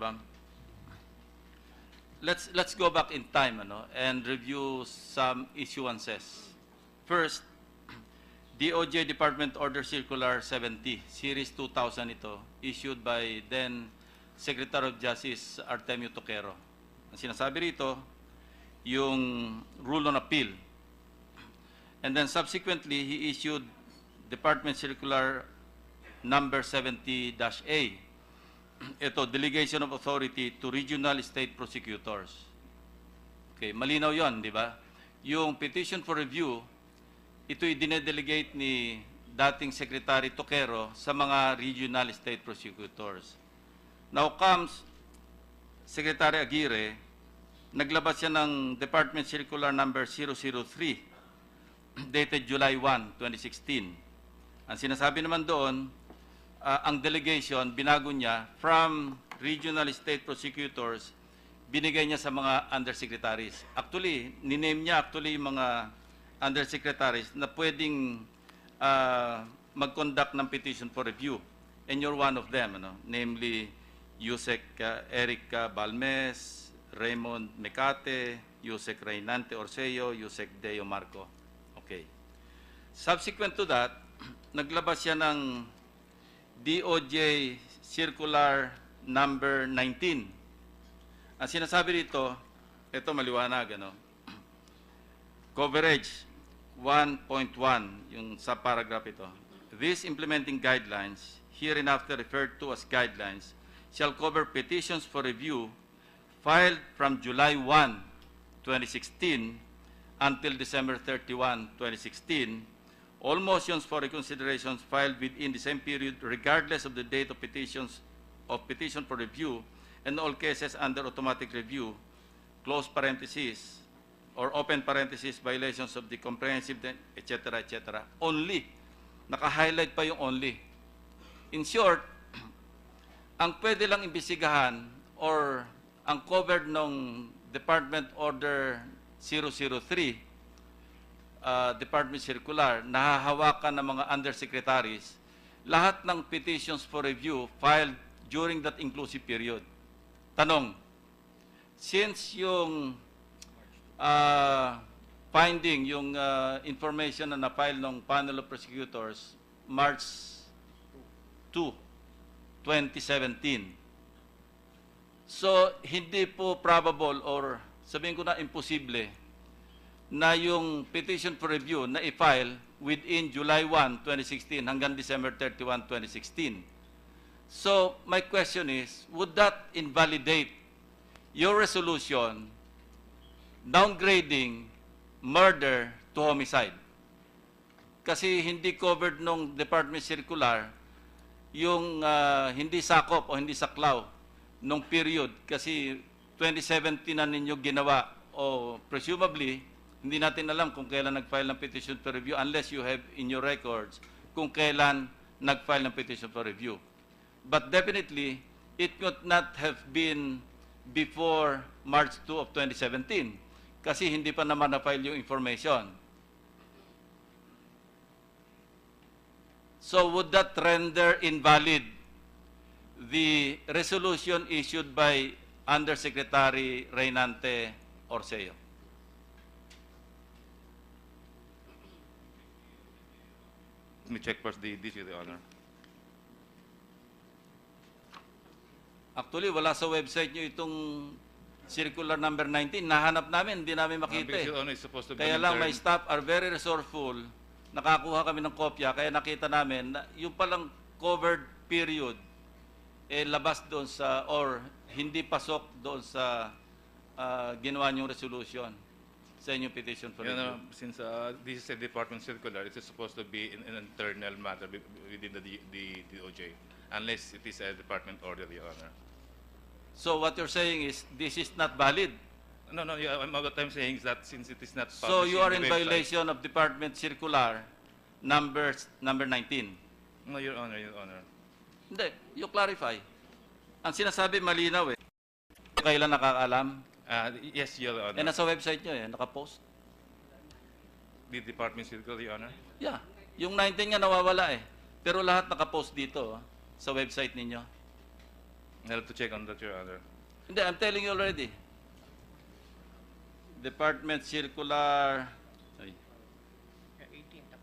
Bam. Let's go back in time and review some issuances. First, DOJ Department Order Circular 70, Series 2000 ito, issued by then Secretary of Justice Artemio Toquero. Ang sinasabi rito, yung rule on appeal. And then subsequently, he issued Department Circular number 70-A. Ito, delegation of authority to regional state prosecutors. Okay, malinaw yon, di ba? Yung petition for review, ito'y dinedelegate ni dating Secretary Toquero sa mga regional state prosecutors. Now comes Secretary Aguirre, naglabas siya ng Department Circular number 003, dated July 1, 2016. Ang sinasabi naman doon, ang delegation, binago niya from regional state prosecutors, binigay niya sa mga undersecretaries. Actually, niname niya yung mga undersecretaries na pwedeng mag-conduct ng petition for review. And you're one of them, namely Yusek Eric Balmes, Raymond Mecate, Yusek Reynante Orseo, Yusek Deo Marco. Okay. Subsequent to that, naglabas siya ng DOJ Circular number 19. Ang sinasabi dito, ito maliwanag, Coverage 1.1, yung subparagraph ito. These implementing guidelines, hereinafter referred to as guidelines, shall cover petitions for review filed from July 1, 2016 until December 31, 2016, all motions for reconsideration filed within the same period, regardless of the date of petition for review, and all cases under automatic review, close parentheses, or open parentheses, violations of the comprehensive, etc., etc. Only. Naka-highlight pa yung only. In short, ang pwede lang imbestigahan or ang covered ng Department Order 003, Department Circular, nahahawakan ng mga undersecretaries, lahat ng petitions for review filed during that inclusive period. Tanong, since yung finding, yung information na na-file ng panel of prosecutors, March 2, 2017, so hindi po probable or sabihin ko na imposible na yung petition for review na i-file within July 1, 2016 hanggang December 31, 2016. So, my question is, would that invalidate your resolution downgrading murder to homicide? Kasi hindi covered nung Department Circular yung hindi sakop o hindi saklaw nung period kasi 2017 na ninyo ginawa o presumably hindi natin alam kung kailan nag-file ng petition for review unless you have in your records kung kailan nag-file ng petition for review. But definitely, it could not have been before March 2 of 2017 kasi hindi pa naman na-file yung information. So would that render invalid the resolution issued by Undersecretary Reynante Orseo? Let me check first the issue, Your Honor. Actually, wala sa website nyo itong circular number 19. Nahanap namin, hindi namin makita. Because, Your Honor, it's supposed to be Kaya lang, my staff are very resourceful. Nakakuha kami ng kopya, kaya nakita namin na yung palang covered period, labas doon sa, or hindi pasok doon sa ginawa niyong resolution sa inyong petition for review. Since this is a department circular, it is supposed to be an internal matter within the DOJ, unless it is a department order, Your Honor. So what you're saying is this is not valid. No, yeah, what I'm saying is that since it is not published So you are in the website- violation of Department Circular number 19. No, Your Honor, Your Honor. Hindi, you clarify. Ang sinasabi malinaw Kailan nakakaalam? Yes, Your Honor. Nasa website nyo nakapost. The department circular, Your Honor. Yeah, yung 19 nga nawawala Pero lahat nakapost dito sa website ninyo. I'll have to check on that, Your Honor. Hindi, I'm telling you already. Department Circular ay,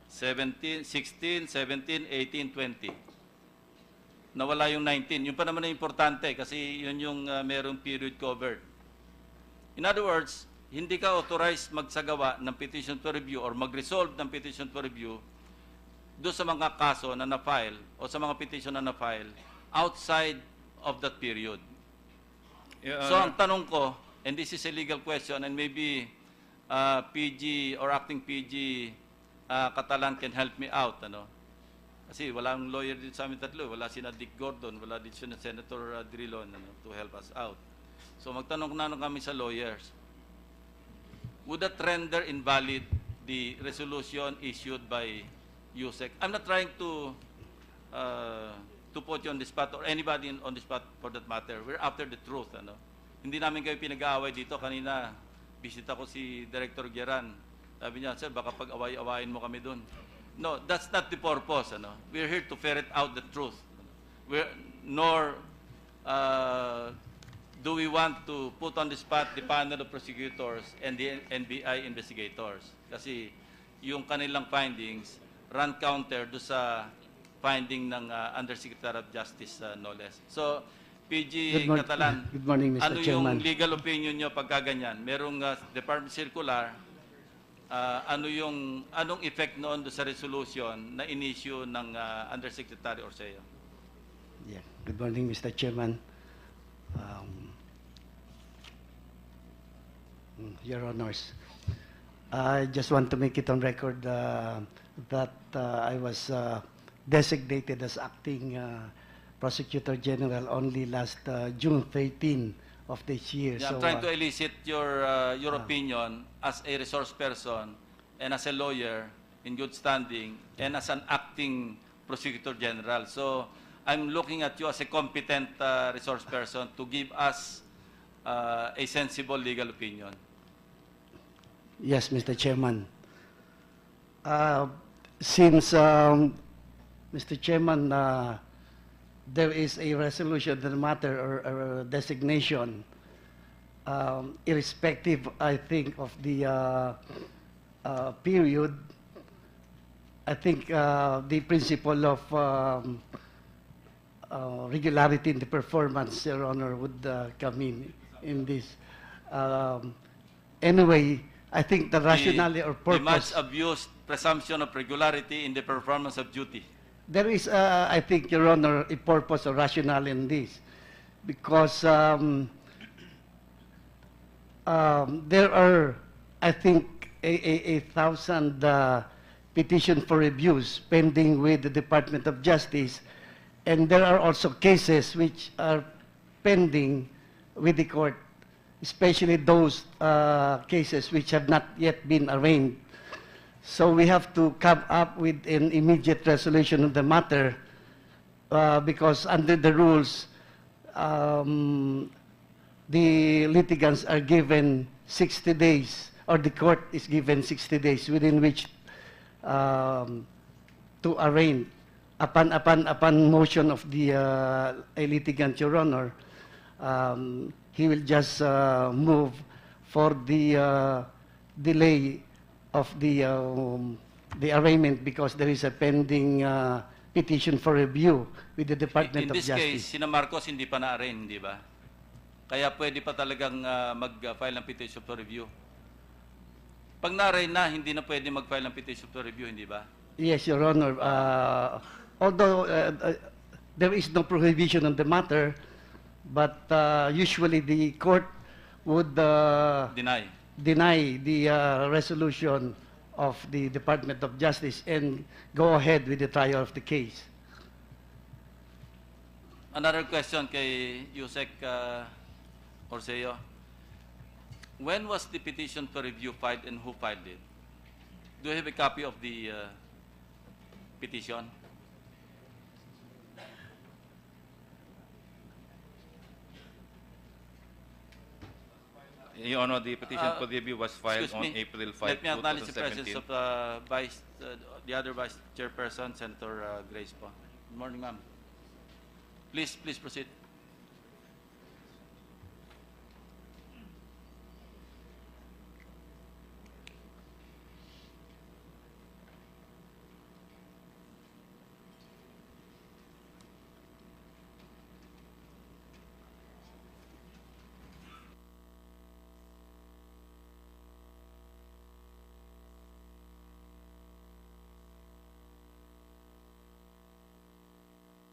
17, 16, 17, 18, 20. Nawala yung 19. Yung pa naman na importante kasi yun yung merong period covered. In other words, hindi ka authorized magsagawa ng petition to review or mag-resolve ng petition to review doon sa mga kaso na na-file o sa mga petition na na-file outside of that period. Your So Honor, ang tanong ko, and this is a legal question, and maybe PG or acting PG Catalan can help me out, ano? Kasi walang lawyer din sa amin tatlo, wala sina Dick Gordon, wala din sina Senator Drilon, ano, to help us out. So magtanong na kami sa lawyers. Would that render invalid the resolution issued by USEC? I'm not trying to put you on the spot or anybody on the spot for that matter. We're after the truth, ano? Hindi namin kayo pinag-aaway dito. Kanina, bisita ko si Director Geran. Sabi niya, sir, baka pag-away-awayin mo kami dun. No, that's not the purpose, ano? We're here to ferret out the truth. Nor do we want to put on the spot the panel of prosecutors and the NBI investigators. Kasi yung kanilang findings run counter do sa finding ng Undersecretary of Justice, no less. So, PG Catalan, Good morning, Mr. ano Chairman. yung legal opinion nyo pagka ganyan? Merong Department Circular, anong effect noon do sa resolution na in-issue ng Undersecretary Orseo? Yeah. Good morning, Mr. Chairman. Your Honors, I just want to make it on record that I was designated as acting Prosecutor General only last June 13 of this year. Yeah, I'm So, trying to elicit your opinion as a resource person and as a lawyer in good standing and as an acting Prosecutor General. So I'm looking at you as a competent resource person to give us a sensible legal opinion. Yes, Mr. Chairman. Since, Mr. Chairman, there is a resolution of the matter or designation, irrespective, I think, of the period, I think the principle of regularity in the performance, Your Honor, would come in this. Anyway, I think the rationale or The much purpose. abused presumption of regularity in the performance of duty. There is, I think, Your Honor, a purpose or rationale in this, because there are, I think, a thousand petitions for reviews pending with the Department of Justice, and there are also cases which are pending with the court, especially those cases which have not yet been arraigned. So we have to come up with an immediate resolution of the matter because under the rules, the litigants are given 60 days, or the court is given 60 days within which to arraign. Upon motion of the a litigant, Your Honor, he will just move for the delay of the arraignment because there is a pending petition for review with the Department In of this case, Justice. sina Marcos hindi pa na-arraign, di ba? Kaya pwede pa talagang mag-file ng petition for review. Pag na-arraign na, hindi na pwede mag-file ng petition for review, hindi ba? Yes, Your Honor. Although there is no prohibition on the matter, but usually the court would Deny. deny the resolution of the Department of Justice and go ahead with the trial of the case. Another question kay Yusek Orseo. When was the petition for review filed and who filed it? Do you have a copy of the petition? Your Honor, the petition for review was filed Excuse on me. April 5, Let me acknowledge the presence 2017. of the other Vice Chairperson, Senator Grace po. Good morning, ma'am. Please proceed.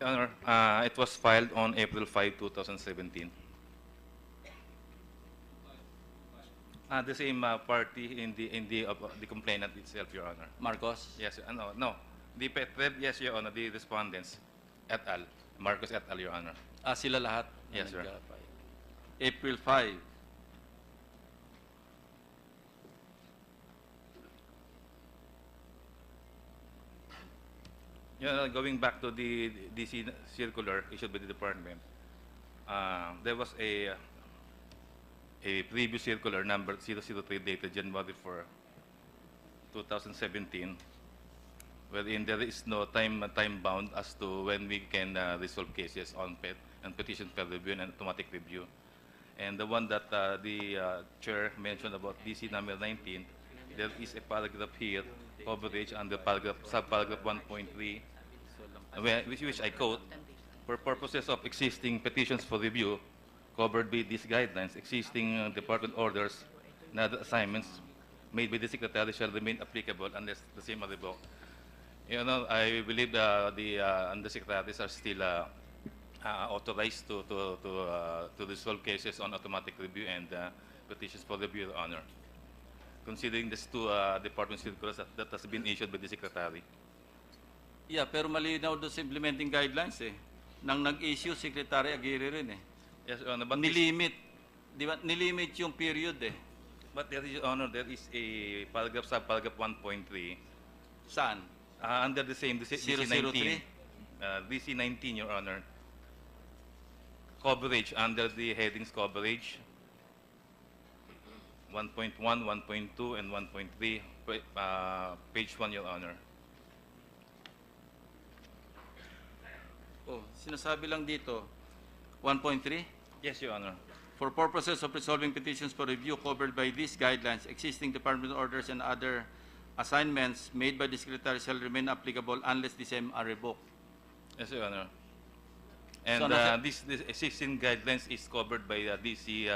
Your Honor, it was filed on April 5, 2017. The same party in the complainant itself, Your Honor. Marcos? Yes, no. The yes, Your Honor, the respondents et al. Marcos et al, Your Honor. Sila lahat? Yes, sir. April 5. Going back to the DC circular issued by the department, there was a previous circular number 003 dated January 4, 2017, wherein there is no time bound as to when we can resolve cases on PET and petition for review and automatic review. And the one that the chair mentioned about DC number 19, there is a paragraph here, coverage under subparagraph 1.3, which I quote, for purposes of existing petitions for review covered by these guidelines, existing department orders and other assignments made by the Secretary shall remain applicable unless the same are revoked. I believe the undersecretaries are still authorized to resolve cases on automatic review and petitions for review, Your Honor, considering these two department circulars that has been issued by the Secretary. Yeah, pero malinaw doon sa implementing guidelines eh. Nang nag-issue, Secretary Aguirre rin eh. Yes, Your Honor, but Nilimit. Di ba? Nilimit yung period eh. but there is, Your Honor, there is a paragraph, subparagraph 1.3 Saan? under the same DC 19. 003? DC 19, Your Honor. Coverage under the headings coverage 1.1, 1.2, and 1.3, page 1, Your Honor. Oh, sinasabi lang dito, 1.3? Yes, Your Honor. For purposes of resolving petitions for review covered by these guidelines, existing department orders and other assignments made by the Secretary shall remain applicable unless the same are revoked. Yes, Your Honor. And So, this existing guidelines is covered by DC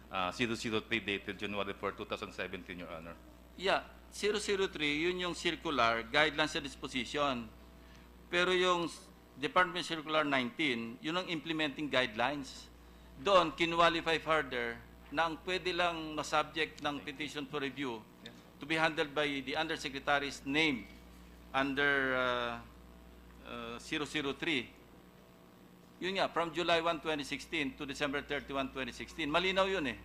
003 dated January 4, 2017, Your Honor. Yeah, 003, yun yung circular, guidelines and disposition. Pero yung Department Circular 19, yun ang implementing guidelines. Doon, kinwalify further na ang pwede lang na-subject ng petition for review to be handled by the Undersecretary's name under 003. Yun nga, from July 1, 2016 to December 31, 2016. Malinaw yun eh.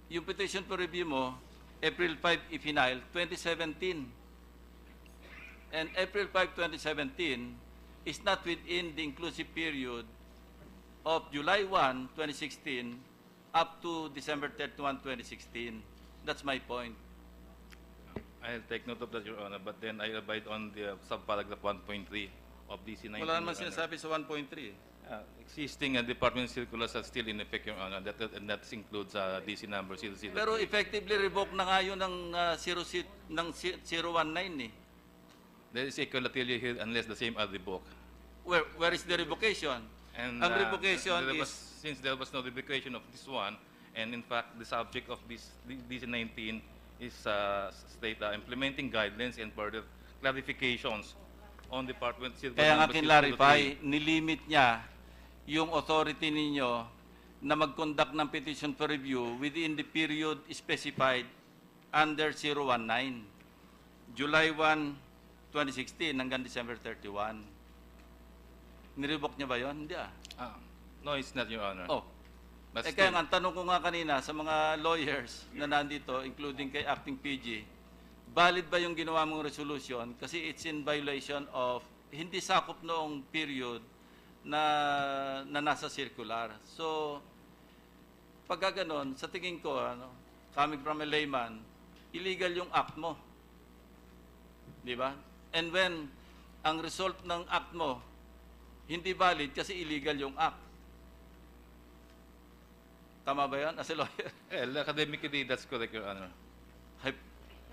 Yung petition for review mo, April 5 i-final, 2017. And April 5, 2017 is not within the inclusive period of July 1, 2016 up to December 31, 2016. That's my point. I'll take note of that, Your Honor, but then I abide on the subparagraph 1.3 of DC 19. Wala naman Your Honor. sinasabi sa 1.3. Existing department circulars are still in effect, Your Honor, and that includes DC number 003. Pero effectively revoke na nga yun ng 019 eh. There is a collateral here unless the same are revoked. Where is the revocation? And Ang revocation is... since there was no revocation of this one, and in fact the subject of this DC 19 is state implementing guidelines and further clarifications on department circular Kaya nga number kinlarify, 003. nilimit niya yung authority ninyo na mag-conduct ng petition for review within the period specified under 019. July 1, 2016 hanggang December 31. Nirevoke niya ba yun? Hindi ah. No, it's not, Your Honor. Oh. But Kaya still, nga, ang tanong ko nga kanina sa mga lawyers na nandito, including kay Acting PG, valid ba yung ginawa mong resolution? Kasi it's in violation of, hindi sakop noong period na nasa circular. So, pagka ganon, sa tingin ko, coming from a layman, illegal yung act mo. Di ba? And when ang result ng act mo, hindi valid kasi illegal yung act. Tama ba yan as a lawyer? well, academically, that's correct, Your Honor.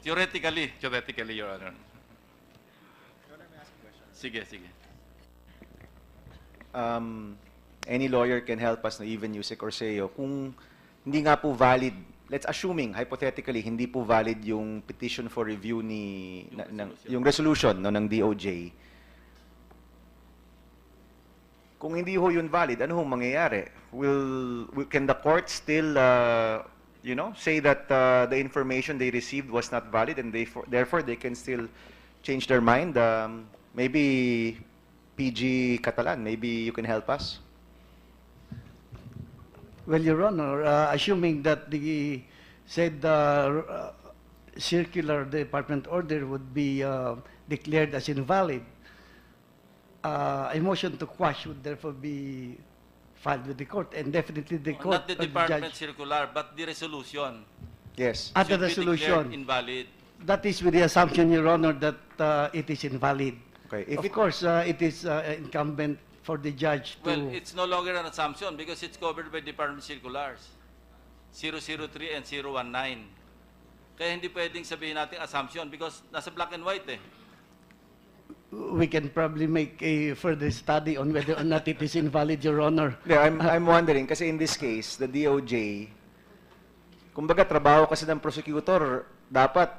Theoretically. Theoretically, Your Honor. Sige, sige. Any lawyer can help us na even Yusek Orseo kung hindi nga po valid let's assuming, hypothetically, hindi po valid yung petition for review yung resolution no, ng DOJ, kung hindi ho yun valid, ano hong mangyayari? Can the court still, say that the information they received was not valid and therefore they can still change their mind? Maybe PG Catalan, maybe you can help us? Well, Your Honor, assuming that the said circular department order would be declared as invalid, a motion to quash would therefore be filed with the court, and definitely the court Not the or department judge, circular, but the resolution Yes. at the should be declared resolution. invalid. That is with the assumption, Your Honor, that it is invalid. Okay. Of course, it is incumbent for the judge to... Well, it's no longer an assumption because it's covered by department circulars 003 and 019. Kaya hindi pwedeng sabihin natin assumption because nasa black and white eh. We can probably make a further study on whether or not it is invalid, Your Honor. Yeah, I'm wondering, kasi in this case, the DOJ, kumbaga trabaho kasi ng prosecutor, dapat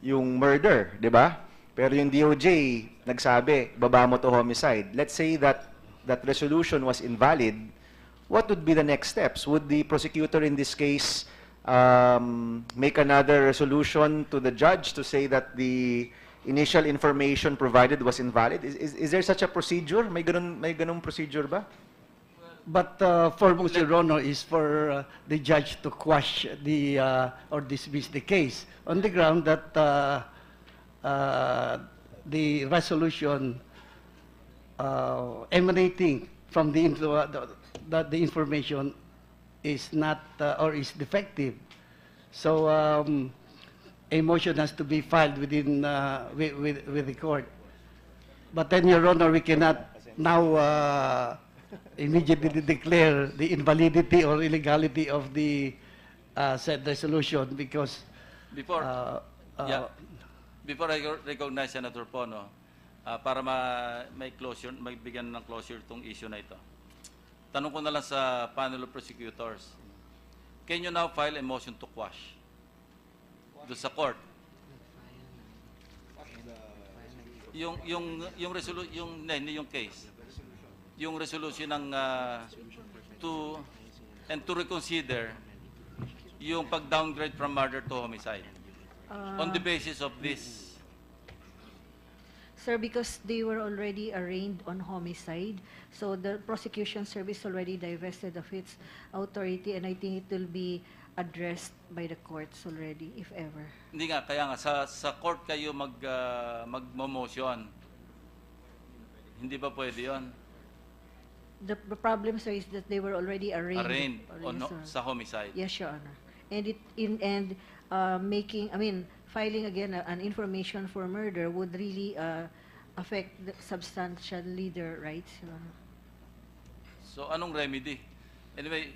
yung murder, di ba? Pero yung DOJ, nagsabi, baba mo to homicide. Let's say that that resolution was invalid, what would be the next steps? Would the prosecutor in this case make another resolution to the judge to say that the initial information provided was invalid? Is there such a procedure? May ganung procedure ba? But foremost, Your Honor, is for the judge to quash the or dismiss the case on the ground that the resolution emanating from that the information is not or is defective. So a motion has to be filed within with the court. But then, Your Honor, we cannot now immediately declare the invalidity or illegality of the said resolution because Before before I recognize Senator Pono, para may closure, magbigyan ng closure itong issue na ito. Tanong ko na lang sa panel of prosecutors. Can you now file a motion to quash? Doon sa court. Yung case. Yung resolution ng to reconsider yung pag-downgrade from murder to homicide. On the basis of this. Sir, because they were already arraigned on homicide, so the prosecution service already divested of its authority, and I think it will be addressed by the courts already, if ever. Hindi nga, kaya nga, sa court kayo mag-motion. Hindi ba pwede yun? The problem, sir, is that they were already arraigned. Arraigned on, Yes, sir. sa homicide. Yes, Your Honor. And filing again an information for murder would really affect substantially their rights, Your Honor. So, anong remedy? Anyway,